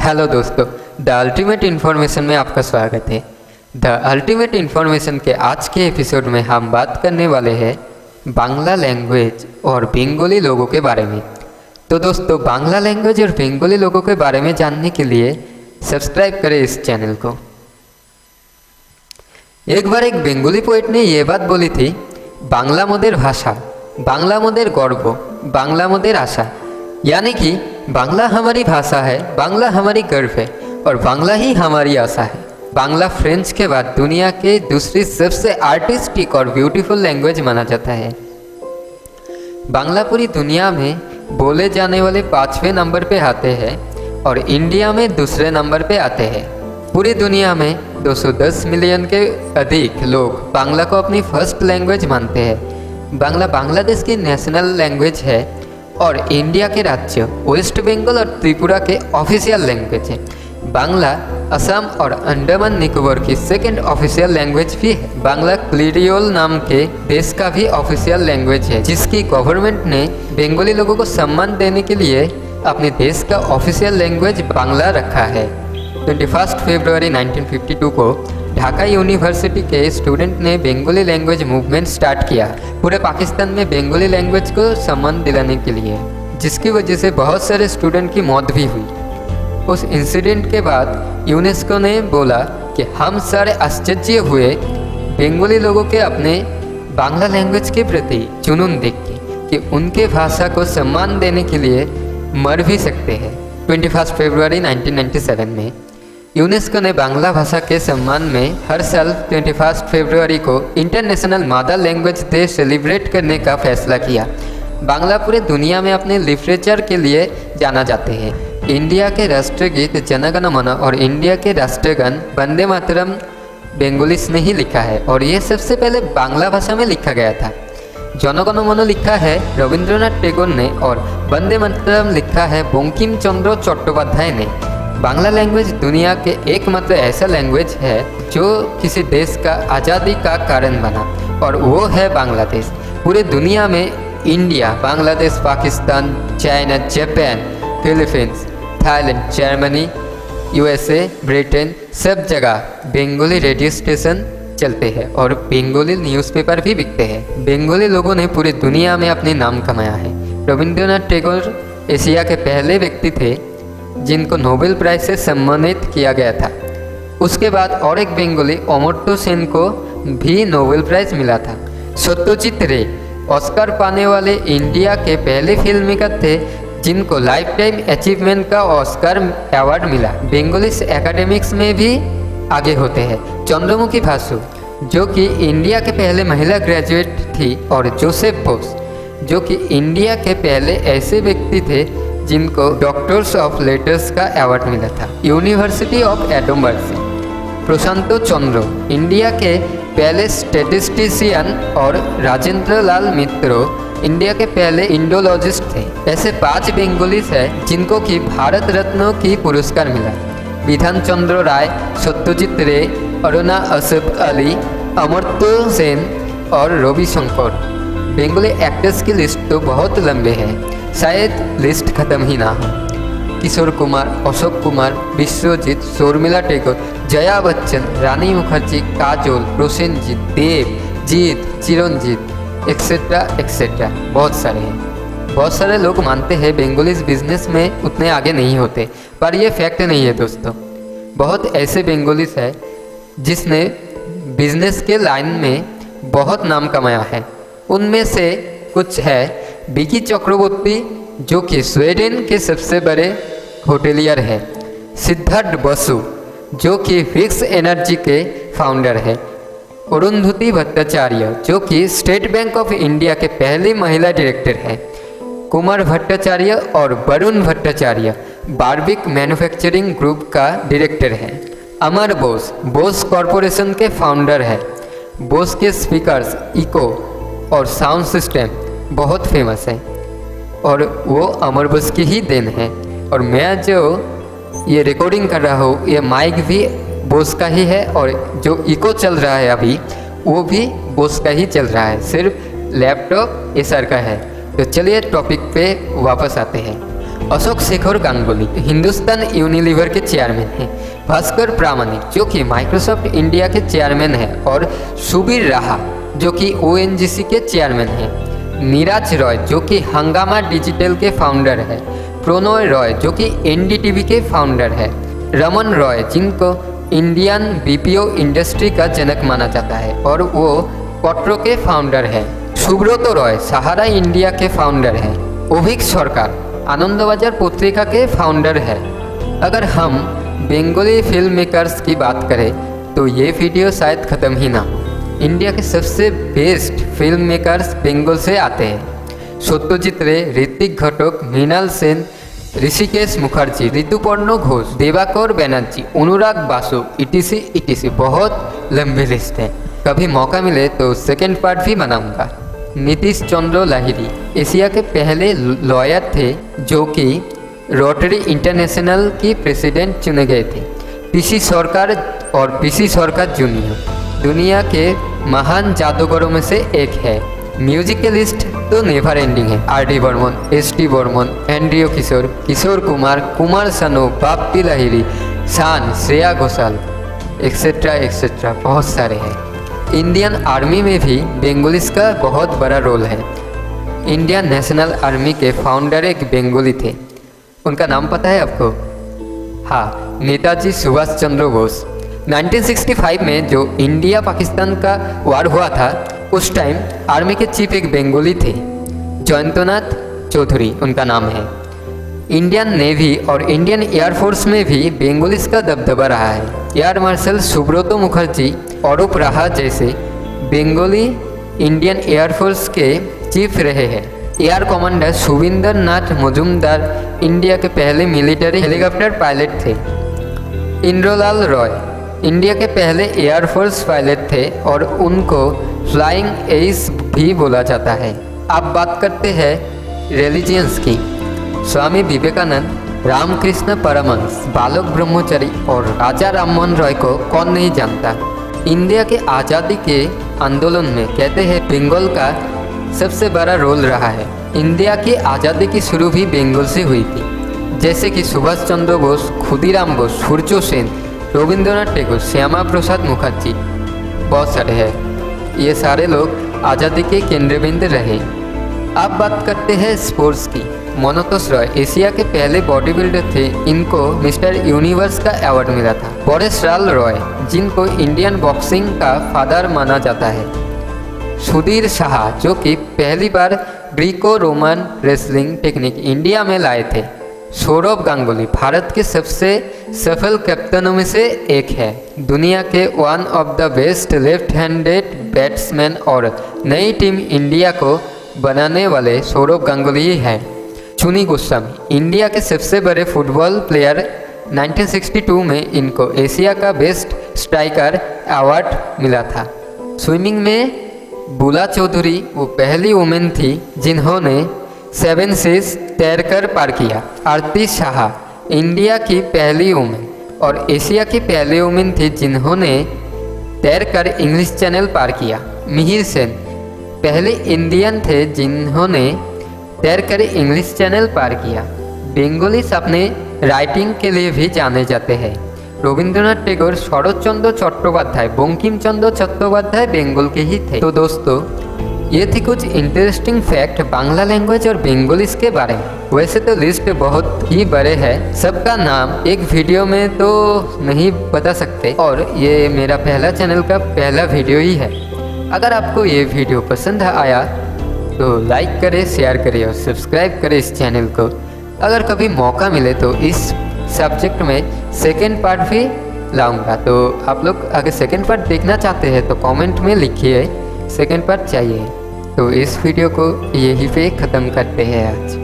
Hello दोस्तों, the ultimate information में आपका स्वागत है। द अल्टीमेट इन्फॉर्मेशन के आज के एपिसोड में हम बात करने वाले हैं बांग्ला लैंग्वेज और बंगाली लोगों के बारे में। तो दोस्तों, बांग्ला लैंग्वेज और बंगाली लोगों के बारे में जानने के लिए सब्सक्राइब करें इस चैनल को। एक बार एक बंगाली पोएट ने ये बात बोली थी, बांग्ला मोदेर भाषा, बांग्ला मोदेर गर्व, बांग्ला मोदेर आशा। यानी कि बांग्ला हमारी भाषा है, बांग्ला हमारी गर्व है और बांग्ला ही हमारी आशा है। बांग्ला फ्रेंच के बाद दुनिया के दूसरी सबसे आर्टिस्टिक और ब्यूटीफुल लैंग्वेज माना जाता है। बांग्ला पूरी दुनिया में बोले जाने वाले 5वें नंबर पे आते हैं और इंडिया में दूसरे नंबर पे आते हैं। पूरी दुनिया में 210 मिलियन के अधिक लोग बांग्ला को अपनी फर्स्ट लैंग्वेज मानते हैं। बांग्ला बांग्लादेश की नेशनल लैंग्वेज है और इंडिया के राज्य वेस्ट बंगाल और त्रिपुरा के ऑफिशियल लैंग्वेज है। बांग्ला असम और अंडमान निकोबार की सेकेंड ऑफिशियल लैंग्वेज भी है। बांग्ला क्रियोल नाम के देश का भी ऑफिशियल लैंग्वेज है, जिसकी गवर्नमेंट ने बंगाली लोगों को सम्मान देने के लिए अपने देश का ऑफिशियल लैंग्वेज बांग्ला रखा है। 21 फरवरी 1952 को ढाका यूनिवर्सिटी के स्टूडेंट ने बंगाली लैंग्वेज मूवमेंट स्टार्ट किया पूरे पाकिस्तान में बंगाली लैंग्वेज को सम्मान दिलाने के लिए, जिसकी वजह से बहुत सारे स्टूडेंट की मौत भी हुई। उस इंसिडेंट के बाद यूनेस्को ने बोला कि हम सारे आश्चर्य हुए बंगाली लोगों के अपने बांग्ला लैंग्वेज के प्रति जुनून देख के कि उनके भाषा को सम्मान देने के लिए मर भी सकते हैं। 21 फरवरी 1997 में यूनेस्को ने बांग्ला भाषा के सम्मान में हर साल 21 फरवरी को international mother language day celebrate करने का फैसला किया। बांग्ला पूरे दुनिया में अपने लिटरेचर के लिए जाना जाते हैं। इंडिया के राष्ट्रगीत जन गण मन और इंडिया के राष्ट्रगान वंदे मातरम बंगालीस ने ही लिखा है और ये सबसे पहले बांग्ला भाषा में लिखा गया था। जन गण मन लिखा है रविंद्रनाथ टैगोर ने और वंदे मातरम लिखा है बंकिम चंद्र चट्टोपाध्याय ने। बांग्ला लैंग्वेज दुनिया के एकमात्र ऐसा लैंग्वेज है जो किसी देश का आज़ादी का कारण बना और वो है बांग्लादेश। पूरे दुनिया में India, Bangladesh, Pakistan, China, Japan, Philippines, Thailand, Germany, USA, Britain, सब जगह बंगाली रेडियो स्टेशन चलते हैं और बंगाली न्यूज़पेपर भी बिकते हैं। बंगाली लोगों ने पूरी दुनिया में अपने नाम कमाया है। रविंद्रनाथ टैगोर एशिया के पहले व्यक्ति थे जिनको नोबेल प्राइज से सम्मानित किया गया था। उसके बाद और एक बंगाली अमर्त्य सेन को भी नोबेल प्राइज मिला था। सत्यजीत रे ऑस्कर पाने वाले इंडिया के पहले फिल्ममेकर थे जिनको लाइफ टाइम अचीवमेंट का ऑस्कर अवार्ड मिला। बंगालीस एकेडमिक्स में भी आगे होते हैं। चंद्रमुखी भासु जो कि इंडिया के पहले महिला ग्रेजुएट थी और जोसेफ बोस जो कि इंडिया के पहले ऐसे व्यक्ति थे जिनको डॉक्टर्स ऑफ लेटर्स का अवार्ड मिला था। यूनिवर्सिटी ऑफ एडमबर्ग से प्रशांत चंद्र इंडिया के पहले स्टैटिस्टिशियन और राजेंद्र लाल मित्र इंडिया के पहले इंडोलॉजिस्ट थे। ऐसे 5 बंगालीस हैं जिनको कि भारत रत्न की पुरस्कार मिला। विधान चंद्र राय, सत्यजीत रे, अरुणा असफ अली, अमर्त्य सेन और रवि शंकर। बंगाली एक्टर्स की लिस्ट तो बहुत लंबे हैं, शायद लिस्ट खत्म ही ना हो। किशोर कुमार, अशोक कुमार, विश्वजीत, शर्मिला टैगोर, जया बच्चन, रानी मुखर्जी, काजोल, प्रोसेनजीत, देव, जीत, चिरंजीत एक्सेट्रा एक्सेट्रा बहुत सारे हैं। बहुत सारे लोग मानते हैं बंगालीज बिजनेस में उतने आगे नहीं होते, पर यह फैक्ट नहीं है दोस्तों। बहुत ऐसे बंगालीस है जिसने बिजनेस के लाइन में बहुत नाम कमाया है। उनमें से कुछ है विकी चक्रवर्ती जो कि स्वीडन के सबसे बड़े होटेलियर है, सिद्धार्थ बसु जो कि फिक्स एनर्जी के फाउंडर है, अरुंधति भट्टाचार्य जो कि स्टेट बैंक ऑफ इंडिया के पहली महिला डायरेक्टर है, कुमार भट्टाचार्य और Varun Bhattacharya barbecue manufacturing group का डायरेक्टर है, अमर बोस बोस कॉरपोरेशन के फाउंडर है। बोस के स्पीकर्स, इको और साउंड सिस्टम बहुत फेमस है और वो अमर बोस की ही देन है। और मैं जो ये रिकॉर्डिंग कर रहा हूँ ये माइक भी बोस का ही है और जो इको चल रहा है अभी वो भी बोस का ही चल रहा है, सिर्फ लैपटॉप एसर का है। तो चलिए टॉपिक पे वापस आते हैं। अशोक शेखर गांगुली हिंदुस्तान यूनिलीवर के चेयरमैन हैं। भास्कर प्रामाणिक जो कि माइक्रोसॉफ्ट इंडिया के चेयरमैन हैं और सुबीर राहा जो कि ONGC के चेयरमैन हैं। नीरज रॉय जो कि हंगामा डिजिटल के फाउंडर है। प्रणय रॉय जो कि NDTV के फाउंडर है। रमन रॉय जिनको इंडियन BPO इंडस्ट्री का जनक माना जाता है और वो पट्रो के फाउंडर है। सुब्रत रॉय सहारा इंडिया के फाउंडर है। अभिक सरकार आनंदबाजार पत्रिका के फाउंडर है। अगर हम बंगाली फिल्म मेकर्स की बात करें तो ये वीडियो शायद ख़त्म ही ना। इंडिया के सबसे बेस्ट फिल्म मेकर्स बंगाल से आते हैं। सत्यजीत रे, ऋतिक घटक, मृणाल सेन, ऋषिकेश मुखर्जी, ऋतुपर्ण घोष, देवाकर बनर्जी, अनुराग बासु etc बहुत लंबी लिस्ट है। कभी मौका मिले तो सेकेंड पार्ट भी बनाऊंगा। नीतीश चंद्र लाहिड़ी एशिया के पहले लॉयर थे जो कि रोटरी इंटरनेशनल की प्रेसिडेंट चुने गए थे। PC सरकार और PC सरकार जूनियर दुनिया के महान जादूगरों में से एक है। म्यूजिक की लिस्ट तो नेवर एंडिंग है। RD बर्मन, ST बर्मन, एंड्रियो किशोर, किशोर कुमार, कुमार सानू, बाप्पी लाहिड़ी, शान, श्रेया घोषाल एक्सेट्रा बहुत सारे हैं। इंडियन आर्मी में भी बंगालीस का बहुत बड़ा रोल है। इंडियन नेशनल आर्मी के फाउंडर एक बंगाली थे। उनका नाम पता है आपको? हाँ, नेताजी सुभाष चंद्र बोस। 1965 में जो इंडिया पाकिस्तान का वार हुआ था उस टाइम आर्मी के चीफ एक बंगाली थे। जयंतनाथ चौधरी उनका नाम है। इंडियन नेवी और इंडियन एयरफोर्स में भी बंगालीस का दबदबा रहा है। एयर मार्शल सुब्रत मुखर्जी, अरूप राहा जैसे बंगाली इंडियन एयरफोर्स के चीफ रहे हैं। एयर कमांडर सुविंदर नाथ मजुमदार इंडिया के पहले मिलिट्री हेलीकॉप्टर पायलट थे। इंद्रलाल रॉय इंडिया के पहले एयरफोर्स पायलट थे और उनको फ्लाइंग एस भी बोला जाता है। अब बात करते हैं रिलीजियंस की। स्वामी विवेकानंद, रामकृष्ण परमहंस, बालक ब्रह्मचारी और राजा राममोहन रॉय को कौन नहीं जानता। इंडिया के आज़ादी के आंदोलन में कहते हैं बंगाल का सबसे बड़ा रोल रहा है। इंडिया की आज़ादी की शुरू भी बंगाल से हुई थी। जैसे कि सुभाष चंद्र बोस, खुदीराम बोस, सूर्य सेन, रविंद्रनाथ टैगोर, श्यामा प्रसाद मुखर्जी बहुत सारे हैं। ये सारे लोग आज़ादी के केंद्र बिंदु रहे। अब बात करते हैं स्पोर्ट्स की। मनोतोष रॉय एशिया के पहले बॉडी बिल्डर थे। इनको मिस्टर यूनिवर्स का अवार्ड मिला था। बोरेसलाल रॉय जिनको इंडियन बॉक्सिंग का फादर माना जाता है। सुधीर शाह जो कि पहली बार Greco Roman wrestling technique India में लाए थे। सौरव गांगुली भारत के सबसे सफल कप्तानों में से एक है। दुनिया के one of the best left handed batsman और नई टीम इंडिया को बनाने वाले सौरव गांगुली ही है। चुनी गोस्वामी इंडिया के सबसे बड़े फुटबॉल प्लेयर। 1962 में इनको एशिया का बेस्ट स्ट्राइकर अवार्ड मिला था। स्विमिंग में बुला चौधरी वो पहली वुमेन थी जिन्होंने 7 सीज तैरकर पार किया। आरती शाह इंडिया की पहली वुमेन और एशिया की पहली वुमेन थी जिन्होंने तैरकर इंग्लिश चैनल पार किया। मिहिर सेन पहले इंडियन थे जिन्होंने तैरकर इंग्लिश चैनल पार किया। बंगालीस अपने राइटिंग के लिए भी जाने जाते हैं। रविंद्रनाथ टैगोर, शरतचंद्र चट्टोपाध्याय, बंकिम चंद्र चट्टोपाध्याय बंगाल के ही थे। तो दोस्तों ये थी कुछ इंटरेस्टिंग फैक्ट बांग्ला लैंग्वेज और बंगालीस के बारे में। वैसे तो लिस्ट बहुत ही बड़े है, सबका नाम एक वीडियो में तो नहीं बता सकते और ये मेरा पहला चैनल का पहला वीडियो ही है। अगर आपको ये वीडियो पसंद आया तो लाइक करें, शेयर करें और सब्सक्राइब करें इस चैनल को। अगर कभी मौका मिले तो इस सब्जेक्ट में सेकेंड पार्ट भी लाऊंगा। तो आप लोग अगर सेकेंड पार्ट देखना चाहते हैं तो कमेंट में लिखिए सेकेंड पार्ट चाहिए। तो इस वीडियो को यहीं पे ख़त्म करते हैं आज।